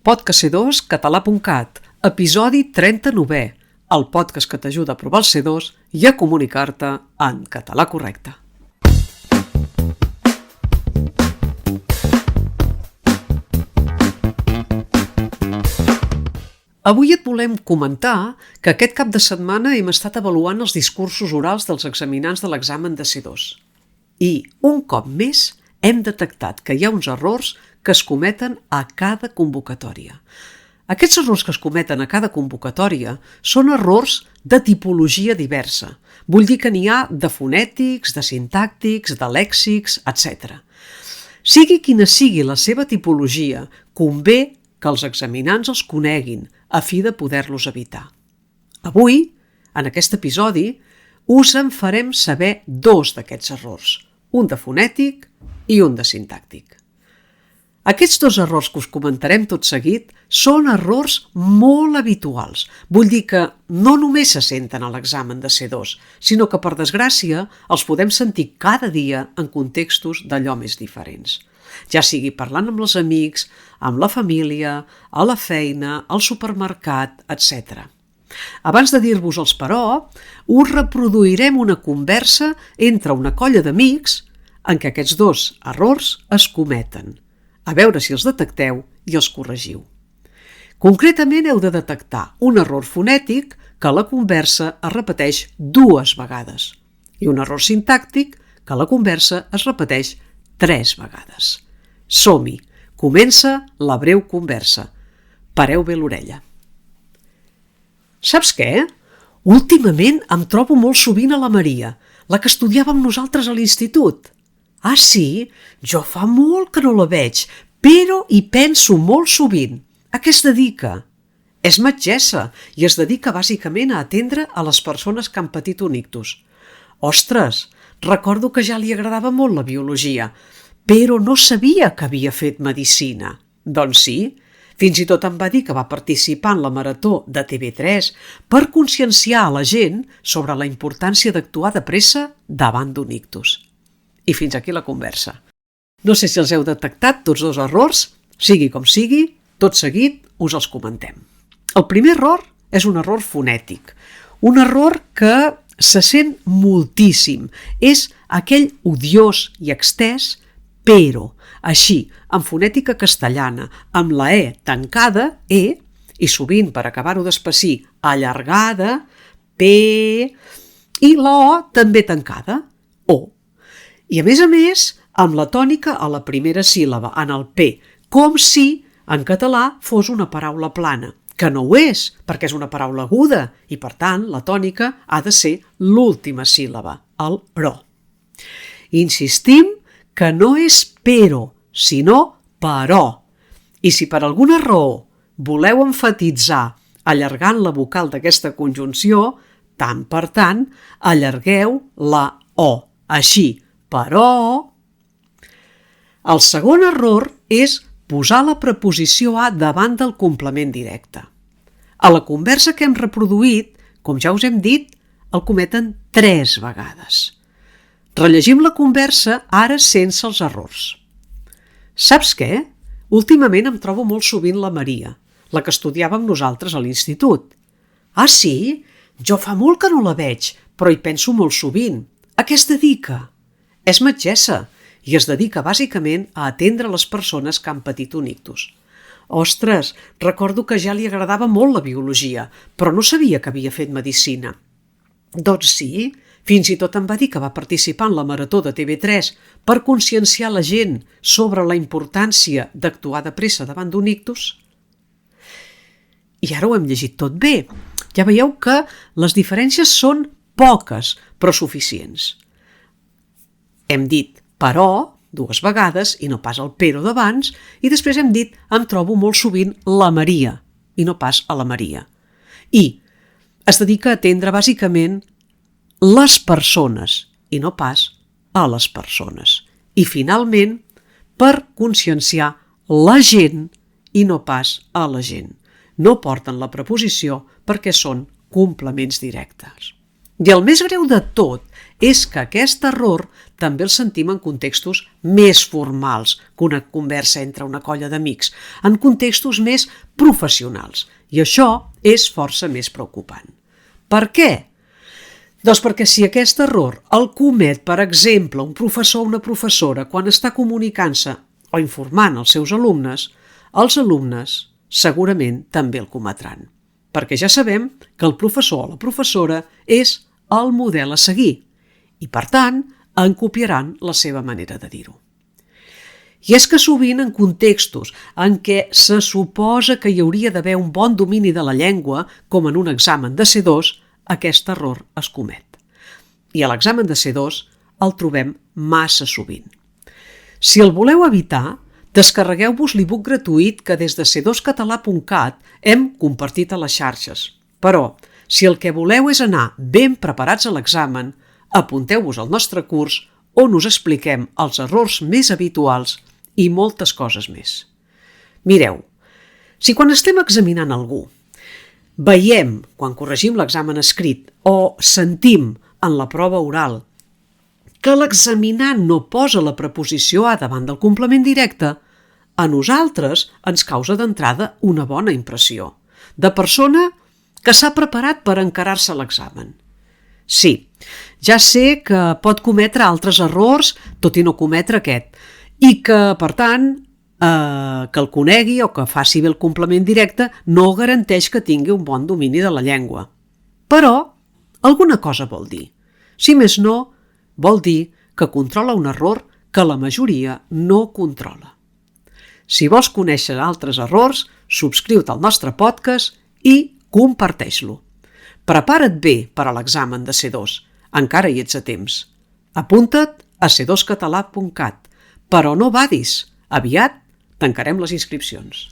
Podcastc2, català.cat, episodi 39è, el podcast que t'ajuda a provar el C2 i a comunicar-te en català correcte. Avui et volem comentar que aquest cap de setmana hem estat avaluant els discursos orals dels examinants de l'examen de C2. I, un cop més, hem detectat que hi ha uns errors que es cometen a cada convocatòria. Aquests errors que es cometen a cada convocatòria són errors de tipologia diversa. Vull dir que n'hi ha de fonètics, de sintàctics, de lèxics, etc. Sigui quina sigui la seva tipologia, convé que els examinants els coneguin a fi de poder-los evitar. Avui, en aquest episodi, us en farem saber dos d'aquests errors, un de fonètic i un de sintàctic. Aquests dos errors que us comentarem tot seguit són errors molt habituals. Vull dir que no només se senten a l'examen de C2, sinó que, per desgràcia, els podem sentir cada dia en contextos d'allò més diferents. Ja sigui parlant amb els amics, amb la família, a la feina, al supermercat, etc. Abans de dir-vos-els, però, us reproduirem una conversa entre una colla d'amics en què aquests dos errors es cometen. A veure si els detecteu i els corregiu. Concretament heu de detectar un error fonètic que a la conversa es repeteix 2 vegades i un error sintàctic que a la conversa es repeteix 3 vegades. Som-hi! Comença la breu conversa. Pareu bé l'orella. Saps què? Últimament em trobo molt sovint a la Maria, la que estudiava amb nosaltres a l'institut. Ah, sí? Jo fa molt que no la veig, però hi penso molt sovint. A què es dedica? És metgessa i es dedica bàsicament a atendre a les persones que han patit un ictus. Ostres, recordo que ja li agradava molt la biologia, però no sabia que havia fet medicina. Doncs sí, fins i tot em va dir que va participar en la marató de TV3 per conscienciar a la gent sobre la importància d'actuar de pressa davant d'un ictus. I fins aquí la conversa. No sé si els heu detectat tots dos errors, sigui com sigui, tot seguit us els comentem. El primer error és un error fonètic, un error que se sent moltíssim. És aquell odiós i extès, però, així, en fonètica castellana, amb la E tancada, E, i sovint, per acabar-ho d'espessir, allargada, P, i la O també tancada, O. I a més, amb la tònica a la primera síl·laba, en el P, com si en català fos una paraula plana, que no ho és, perquè és una paraula aguda, i per tant la tònica ha de ser l'última síl·laba, el RO. Insistim que no és però, sinó però. I si per alguna raó voleu emfatitzar allargant la vocal d'aquesta conjunció, tant per tant, allargueu la O, així, però. El segon error és posar la preposició a davant del complement directe. A la conversa que hem reproduït, com ja us hem dit, el cometen 3 vegades. Rellegim la conversa ara sense els errors. Saps què? Últimament em trobo molt sovint la Maria, la que estudiava amb nosaltres a l'institut. Ah, sí? Jo fa molt que no la veig, però hi penso molt sovint. A què es dedica? És metgessa i es dedica bàsicament a atendre les persones que han patit un ictus. Ostres, recordo que ja li agradava molt la biologia, però no sabia que havia fet medicina. Doncs sí, fins i tot em va dir que va participar en la marató de TV3 per conscienciar la gent sobre la importància d'actuar de pressa davant d'un ictus. I ara ho hem llegit tot bé. Ja veieu que les diferències són poques, però suficients. Hem dit però 2 vegades i no pas el però d'abans, i després hem dit em trobo molt sovint la Maria i no pas a la Maria. I es dedica a atendre bàsicament les persones i no pas a les persones. I finalment, per conscienciar la gent i no pas a la gent. No porten la preposició perquè són complements directes. I el més greu de tot és que aquest error també el sentim en contextos més formals que una conversa entre una colla d'amics, en contextos més professionals. I això és força més preocupant. Per què? Doncs perquè si aquest error el comet, per exemple, un professor o una professora quan està comunicant-se o informant els seus alumnes, els alumnes segurament també el cometran. Perquè ja sabem que el professor o la professora és el model a seguir i, per tant, en copiaran la seva manera de dir-ho. I és que sovint en contextos en què se suposa que hi hauria d'haver un bon domini de la llengua, com en un examen de C2, aquest error es comet. I a l'examen de C2 el trobem massa sovint. Si el voleu evitar, descarregueu-vos l'e-book gratuït que des de c2català.cat hem compartit a les xarxes. Però, si el que voleu és anar ben preparats a l'examen, apunteu-vos al nostre curs on us expliquem els errors més habituals i moltes coses més. Mireu, si quan estem examinant algú veiem, quan corregim l'examen escrit o sentim en la prova oral que l'examinant no posa la preposició a davant del complement directe, a nosaltres ens causa d'entrada una bona impressió de persona que s'ha preparat per encarar-se a l'examen. Sí, ja sé que pot cometre altres errors, tot i no cometre aquest, i que, per tant, que el conegui o que faci bé el complement directe no garanteix que tingui un bon domini de la llengua. Però alguna cosa vol dir. Si més no, vol dir que controla un error que la majoria no controla. Si vols conèixer altres errors, subscriu-te al nostre podcast i comparteix-lo. Prepara't bé per a l'examen de C2. Encara hi ets a temps. Apunta't a c2català.cat. Però no badis. Aviat tancarem les inscripcions.